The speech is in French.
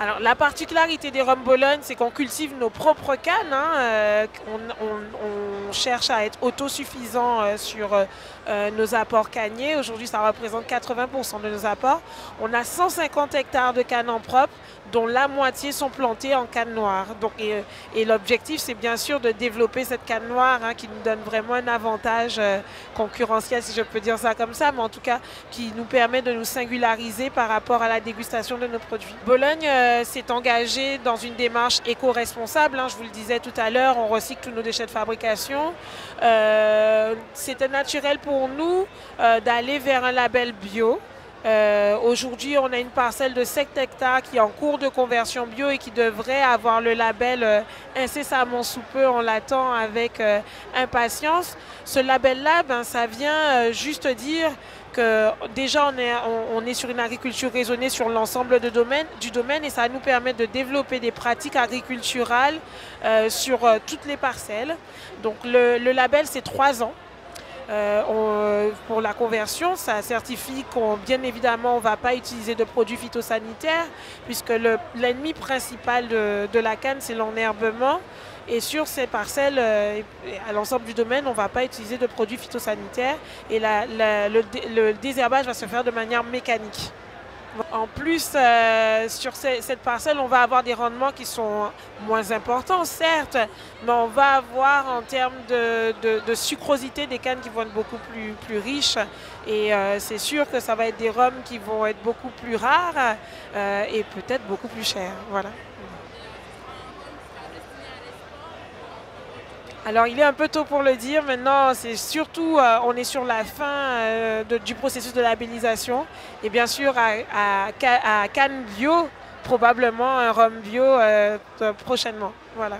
Alors, la particularité des rhums Bologne, c'est qu'on cultive nos propres cannes. On cherche à être autosuffisant sur nos apports canniers. Aujourd'hui, ça représente 80% de nos apports. On a 150 hectares de cannes en propre, dont la moitié sont plantées en canne noire. Donc, et l'objectif, c'est bien sûr de développer cette canne noire qui nous donne vraiment un avantage concurrentiel, si je peux dire ça comme ça, mais en tout cas, qui nous permet de nous singulariser par rapport à la dégustation de nos produits. Bologne s'est engagé dans une démarche éco-responsable. Je vous le disais tout à l'heure, on recycle tous nos déchets de fabrication. C'était naturel pour nous d'aller vers un label bio. Aujourd'hui, on a une parcelle de 7 hectares qui est en cours de conversion bio et qui devrait avoir le label incessamment sous peu. On l'attend avec impatience. Ce label-là, ça vient juste dire que déjà on est sur une agriculture raisonnée sur l'ensemble du domaine et ça nous permet de développer des pratiques agriculturales sur toutes les parcelles. Donc le label, c'est 3 ans. Pour la conversion, ça certifie qu'on, bien évidemment, on ne va pas utiliser de produits phytosanitaires puisque l'ennemi principal de la canne, c'est l'enherbement. Et sur ces parcelles, à l'ensemble du domaine, on ne va pas utiliser de produits phytosanitaires et le désherbage va se faire de manière mécanique. En plus, sur cette parcelle, on va avoir des rendements qui sont moins importants, certes, mais on va avoir en termes de sucrosité des cannes qui vont être beaucoup plus riches. Et c'est sûr que ça va être des rhums qui vont être beaucoup plus rares et peut-être beaucoup plus chers. Voilà. Alors, il est un peu tôt pour le dire. Maintenant, c'est surtout, on est sur la fin du processus de labellisation. Et bien sûr, à Cannes Bio, probablement un rhum bio prochainement. Voilà.